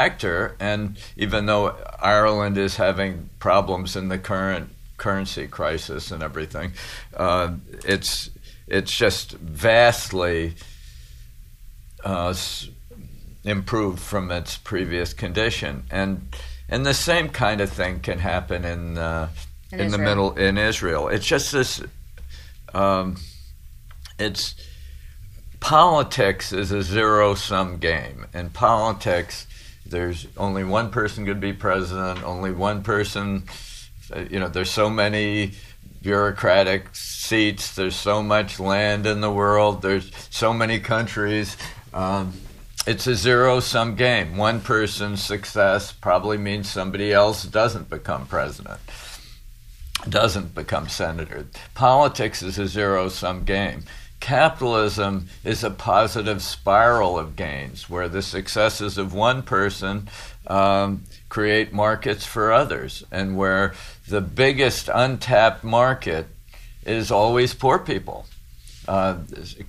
actor, and even though Ireland is having problems in the current currency crisis and everything, it's just vastly improved from its previous condition, and the same kind of thing can happen in Israel. It's just this. It's politics is a zero-sum game. In politics, there's only one person could be president. Only one person. There's so many bureaucratic seats. There's so much land in the world. There's so many countries. It's a zero-sum game. One person's success probably means somebody else doesn't become president, doesn't become senator. Politics is a zero-sum game. Capitalism is a positive spiral of gains where the successes of one person create markets for others, and where the biggest untapped market is always poor people.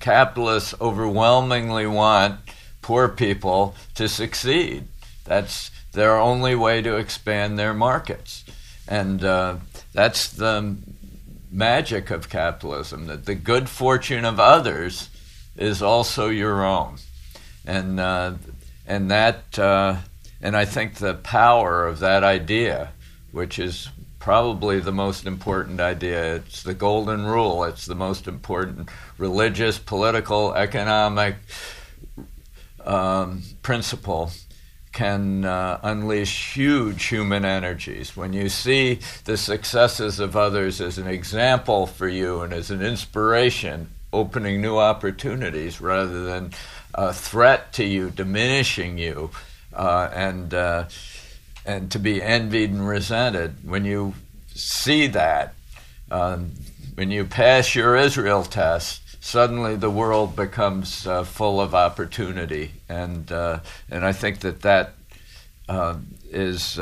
Capitalists overwhelmingly want poor people to succeed. That's their only way to expand their markets. And that's the magic of capitalism, that the good fortune of others is also your own. And I think the power of that idea, which is probably the most important idea, it's the golden rule, it's the most important religious, political, economic principle, can unleash huge human energies. When you see the successes of others as an example for you and as an inspiration, opening new opportunities rather than a threat to you, diminishing you, and to be envied and resented, when you see that, when you pass your Israel test, suddenly the world becomes full of opportunity, and I think that is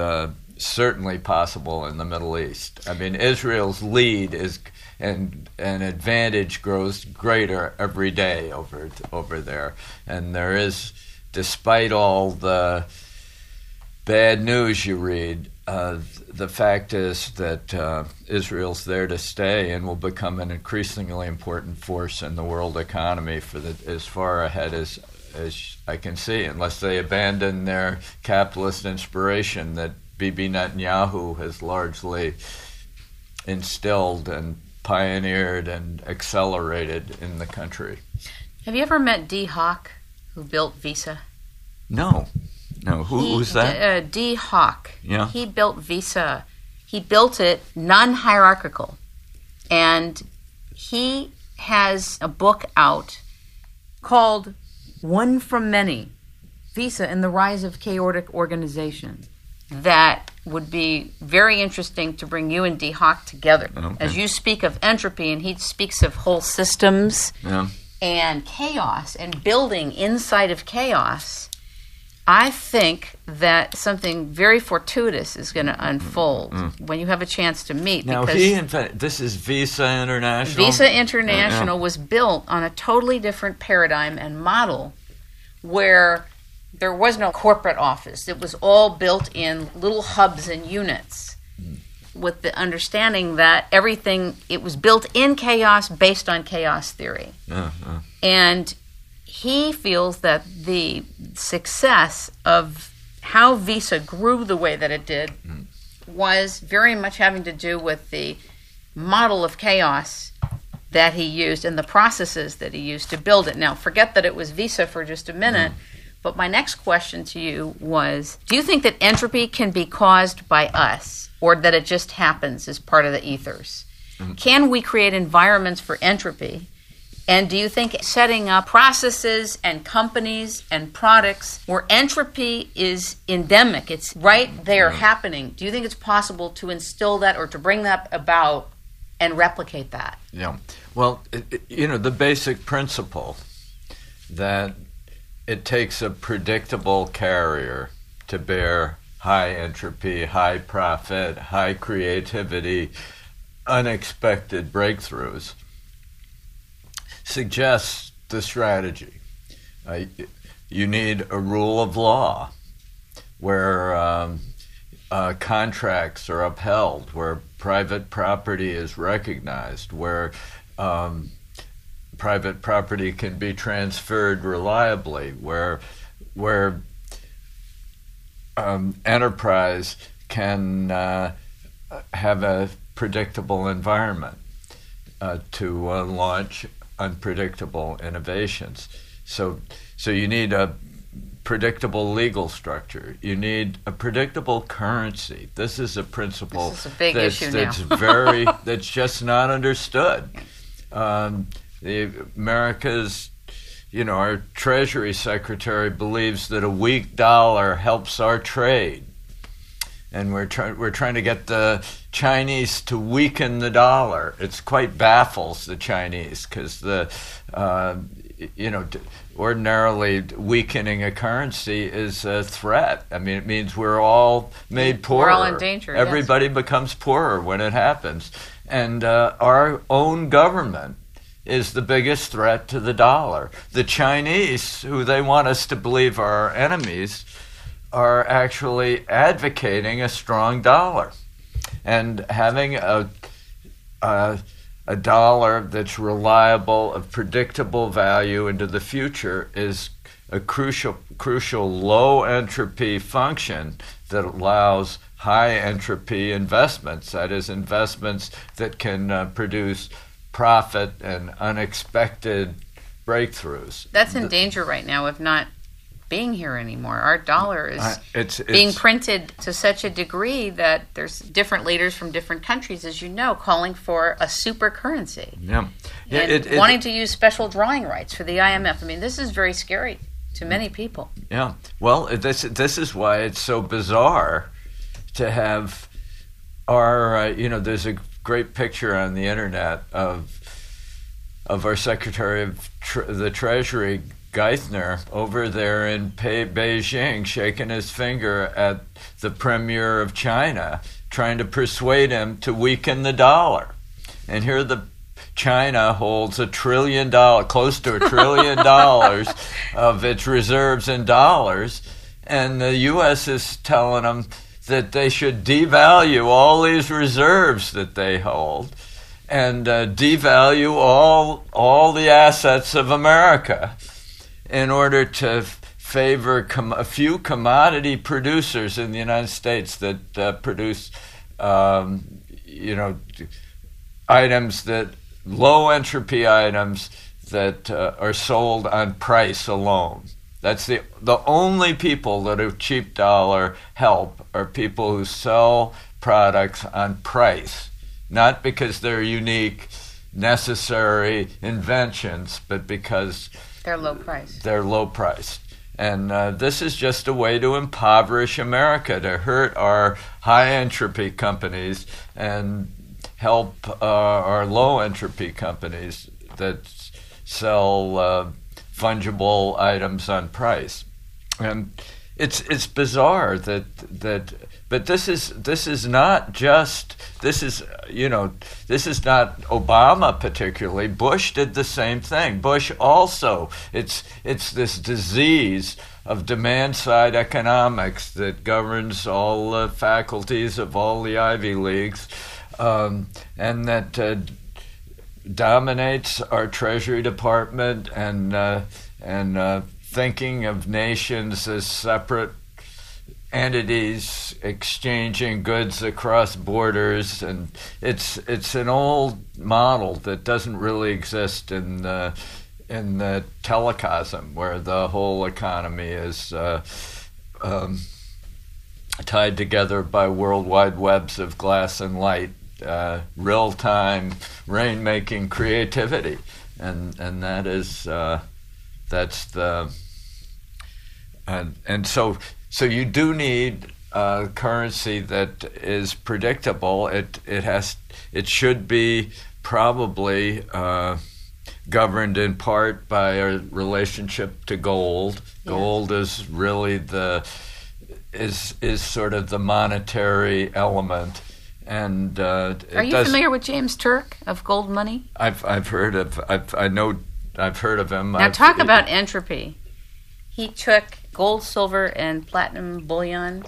certainly possible in the Middle East. I mean, Israel's lead is and advantage grows greater every day over there, and there is, despite all the bad news you read, the fact is that Israel's there to stay and will become an increasingly important force in the world economy for as far ahead as I can see, unless they abandon their capitalist inspiration that Bibi Netanyahu has largely instilled and pioneered and accelerated in the country. Have you ever met Dee Hock, who built Visa? No. Who's that? Dee Hock. Yeah. He built Visa. He built it non-hierarchical. And he has a book out called One from Many, Visa and the Rise of Chaotic Organization. That would be very interesting to bring you and Dee Hock together. Okay. As you speak of entropy and he speaks of whole systems and chaos and building inside of chaos, I think that something very fortuitous is going to unfold when you have a chance to meet. Now, this is Visa International? Visa International was built on a totally different paradigm and model where there was no corporate office. It was all built in little hubs and units with the understanding that it was built in chaos based on chaos theory. And he feels that the success of how Visa grew the way that it did was very much having to do with the model of chaos that he used and the processes that he used to build it. Now, forget that it was Visa for just a minute, but my next question to you was, do you think that entropy can be caused by us, or that it just happens as part of the ethers? Can we create environments for entropy? And do you think setting up processes and companies and products where entropy is endemic, it's right there happening, do you think it's possible to instill that or to bring that about and replicate that? Yeah. Well, the basic principle that it takes a predictable carrier to bear high entropy, high profit, high creativity, unexpected breakthroughs suggests the strategy. You need a rule of law where contracts are upheld, where private property is recognized, where private property can be transferred reliably, where enterprise can have a predictable environment to launch unpredictable innovations. So you need a predictable legal structure. You need a predictable currency. This is a principle this is a big issue now. That's just not understood. The America's, our Treasury Secretary believes that a weak dollar helps our trade, and we're trying to get the Chinese to weaken the dollar. It's quite baffles the Chinese because ordinarily weakening a currency is a threat. I mean, it means we're all made poorer. We're all in danger. Everybody becomes poorer when it happens, and our own government is the biggest threat to the dollar. The Chinese, who they want us to believe are our enemies, are actually advocating a strong dollar. And having a dollar that's reliable, of predictable value into the future is a crucial low entropy function that allows high entropy investments, that is, investments that can produce profit and unexpected breakthroughs. That's in danger right now of not being here anymore. Our dollar is it's being printed to such a degree that there's different leaders from different countries, as you know, calling for a super currency. Yeah. And wanting to use special drawing rights for the IMF. I mean, this is very scary to many people. Yeah. Well, this is why it's so bizarre to have our, there's a great picture on the internet of our Secretary of the Treasury, Geithner, over there in Beijing, shaking his finger at the Premier of China, trying to persuade him to weaken the dollar. And here China holds $1 trillion, close to $1 trillion of its reserves in dollars, and the U.S. is telling them that they should devalue all these reserves that they hold and devalue all the assets of America in order to favor a few commodity producers in the United States that produce, items that low entropy items that are sold on price alone. That's the only people that a cheap dollar help are people who sell products on price, not because they're unique, necessary inventions, but because they're low priced. They're low priced. And this is just a way to impoverish America, to hurt our high entropy companies and help our low entropy companies that sell fungible items on price. And it's bizarre but this is not Obama particularly. Bush did the same thing. Bush also, it's this disease of demand side economics that governs all the faculties of all the Ivy Leagues, and that dominates our Treasury Department and thinking of nations as separate entities exchanging goods across borders, and it's an old model that doesn't really exist in the telecosm, where the whole economy is tied together by worldwide webs of glass and light, real-time rainmaking creativity, and that is that's the and so you do need a currency that is predictable. It should be probably governed in part by a relationship to gold. Yeah. Gold is really is sort of the monetary element. And are you familiar with James Turk of Gold Money? I've heard of him. Now talk about entropy. He took gold, silver, and platinum bullion.